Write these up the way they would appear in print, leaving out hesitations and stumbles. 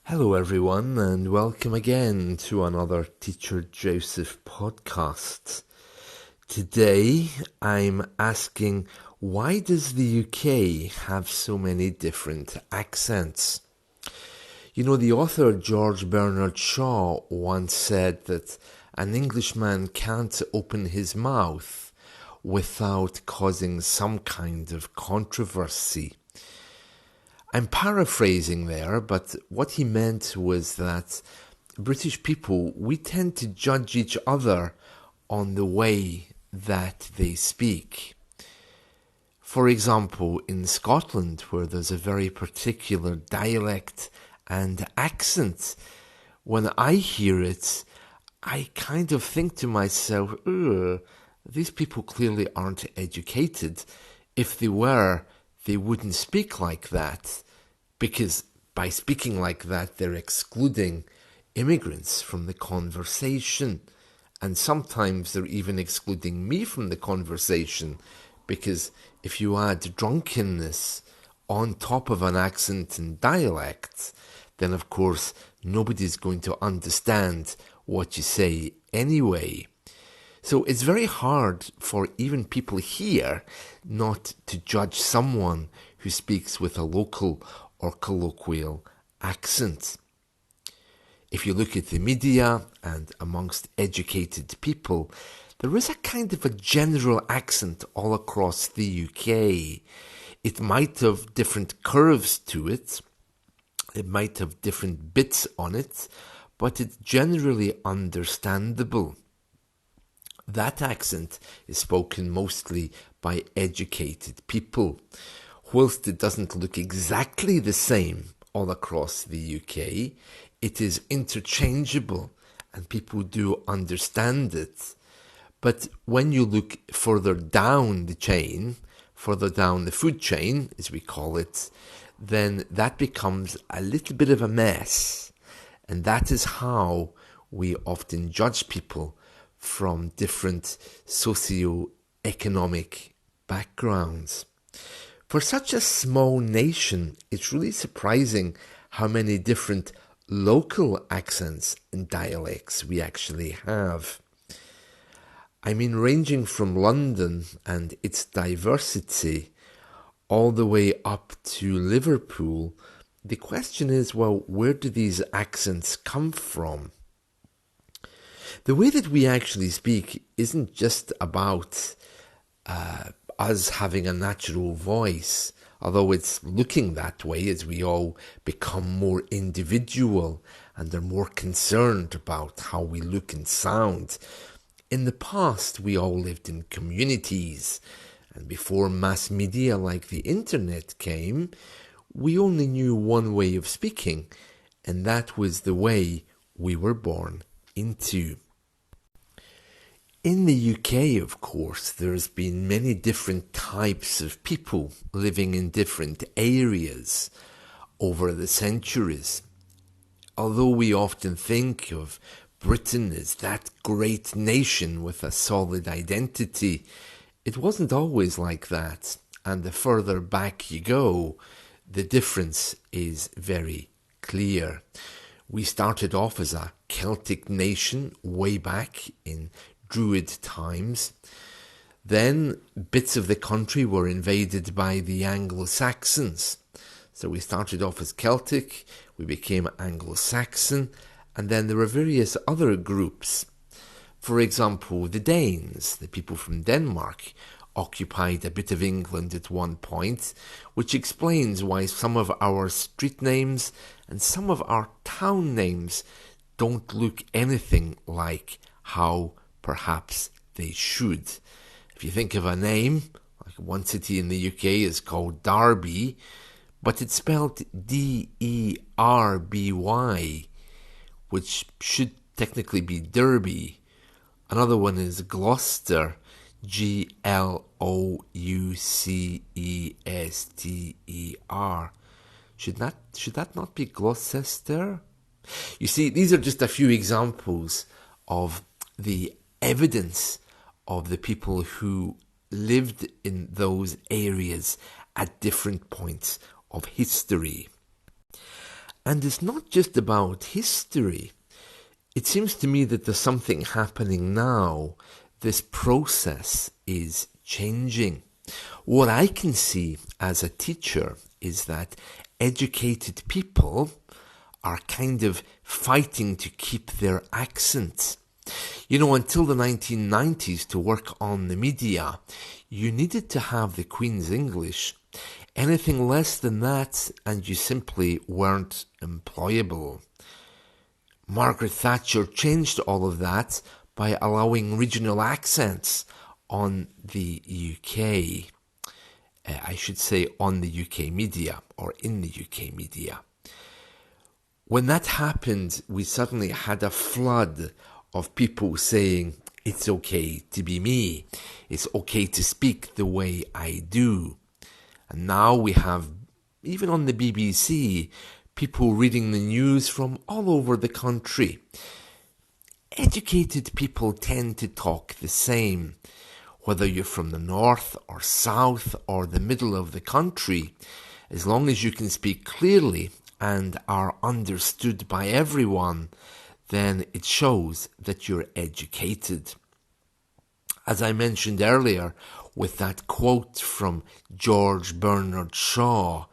Hello, everyone, and welcome again to another Teacher Joseph podcast. Today, I'm asking, why does the UK have so many different accents? You know, the author George Bernard Shaw once said that an Englishman can't open his mouth without causing some kind of controversy. I'm paraphrasing there, but what he meant was that British people, we tend to judge each other on the way that they speak. For example, in Scotland, where there's a very particular dialect and accent, when I hear it, I kind of think to myself, these people clearly aren't educated. If they were, they wouldn't speak like that, because by speaking like that, they're excluding immigrants from the conversation. And sometimes they're even excluding me from the conversation, because if you add drunkenness on top of an accent and dialect, then of course nobody's going to understand what you say anyway. So it's very hard for even people here not to judge someone who speaks with a local or colloquial accent. If you look at the media and amongst educated people, there is a kind of a general accent all across the UK. It might have different curves to it, it might have different bits on it, but it's generally understandable. That accent is spoken mostly by educated people. Whilst it doesn't look exactly the same all across the UK, it is interchangeable and people do understand it. But when you look further down the chain, further down the food chain, as we call it, then that becomes a little bit of a mess. And that is how we often judge people from different socio-economic backgrounds. For such a small nation, it's really surprising how many different local accents and dialects we actually have. I mean, ranging from London and its diversity all the way up to Liverpool, the question is, well, where do these accents come from? The way that we actually speak isn't just about us having a natural voice, although it's looking that way as we all become more individual and are more concerned about how we look and sound. In the past, we all lived in communities, and before mass media like the internet came, we only knew one way of speaking, and that was the way we were born into. In the UK, of course, there's been many different types of people living in different areas over the centuries. Although we often think of Britain as that great nation with a solid identity, it wasn't always like that. And the further back you go, the difference is very clear. We started off as a Celtic nation way back in Druid times. Then bits of the country were invaded by the Anglo-Saxons. So we started off as Celtic, we became Anglo-Saxon, and then there were various other groups. For example, the Danes, the people from Denmark, occupied a bit of England at one point, which explains why some of our street names and some of our town names don't look anything like how perhaps they should. If you think of a name, like one city in the UK is called Derby, but it's spelled D-E-R-B-Y, which should technically be Derby. Another one is Gloucester, Gloucester. Should that not be Gloucester? You see, these are just a few examples of the evidence of the people who lived in those areas at different points of history. And it's not just about history. It seems to me that there's something happening now. This process is changing. What I can see as a teacher is that educated people are kind of fighting to keep their accent. You know, until the 1990s, to work on the media, you needed to have the Queen's English. Anything less than that, and you simply weren't employable. Margaret Thatcher changed all of that by allowing regional accents on the UK. I should say on the UK media, or in the UK media. When that happened, we suddenly had a flood of people saying, it's okay to be me. It's okay to speak the way I do. And now we have, even on the BBC, people reading the news from all over the country. Educated people tend to talk the same. Whether you're from the north or south or the middle of the country, as long as you can speak clearly and are understood by everyone, then it shows that you're educated. As I mentioned earlier, with that quote from George Bernard Shaw,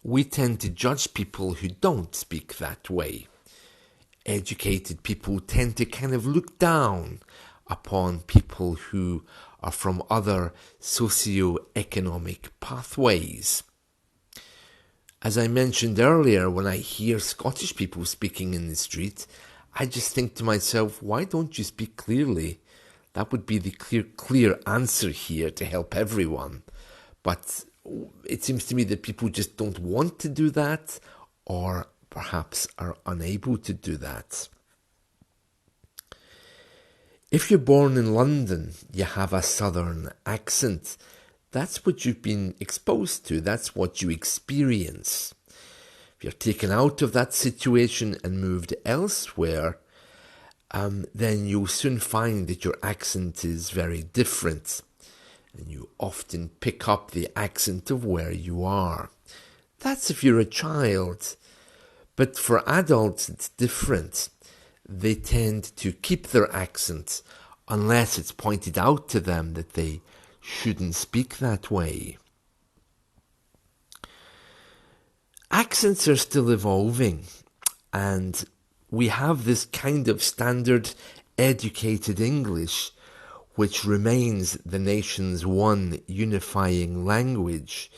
we tend to judge people who don't speak that way. Educated people tend to kind of look down upon people who are from other socio-economic pathways. As I mentioned earlier, when I hear Scottish people speaking in the street, I just think to myself, why don't you speak clearly? That would be the clear answer here to help everyone. But it seems to me that people just don't want to do that, or perhaps are unable to do that. If you're born in London, you have a southern accent. That's what you've been exposed to. That's what you experience. If you're taken out of that situation and moved elsewhere, then you'll soon find that your accent is very different. And you often pick up the accent of where you are. That's if you're a child. But for adults, it's different. They tend to keep their accent unless it's pointed out to them that they shouldn't speak that way. Accents are still evolving, and we have this kind of standard educated English, which remains the nation's one unifying language.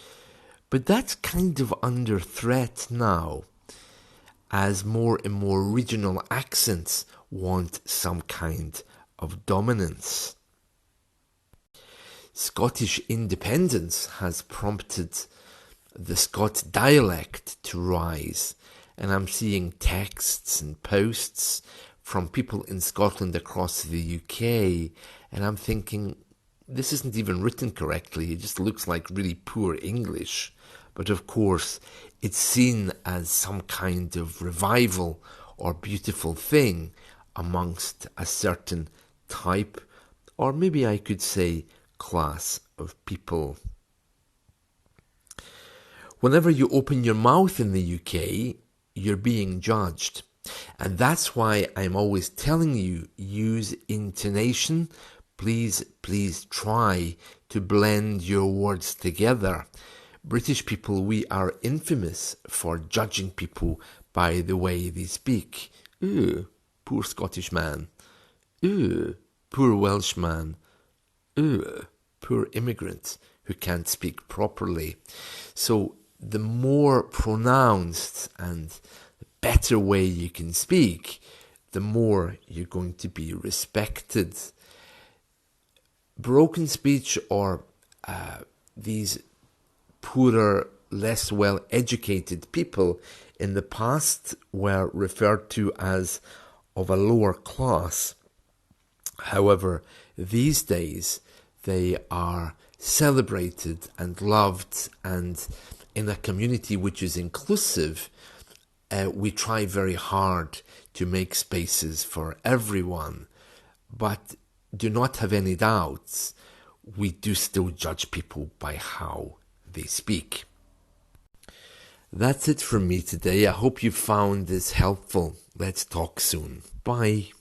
But that's kind of under threat now, as more and more regional accents want some kind of dominance. Scottish independence has prompted the Scots dialect to rise, and I'm seeing texts and posts from people in Scotland across the UK, and I'm thinking, this isn't even written correctly, it just looks like really poor English. But of course, it's seen as some kind of revival or beautiful thing amongst a certain type, or maybe I could say class of people. Whenever you open your mouth in the UK, you're being judged. And that's why I'm always telling you, use intonation. Please try to blend your words together. British people, we are infamous for judging people by the way they speak. Ooh, poor Scottish man. Ooh, poor Welsh man. Ooh, poor immigrant who can't speak properly. So the more pronounced and the better way you can speak, the more you're going to be respected. Broken speech or these poorer, less well-educated people in the past were referred to as of a lower class. However, these days they are celebrated and loved, and in a community which is inclusive, we try very hard to make spaces for everyone. But do not have any doubts, we do still judge people by how they speak. That's it from me today. I hope you found this helpful. Let's talk soon. Bye.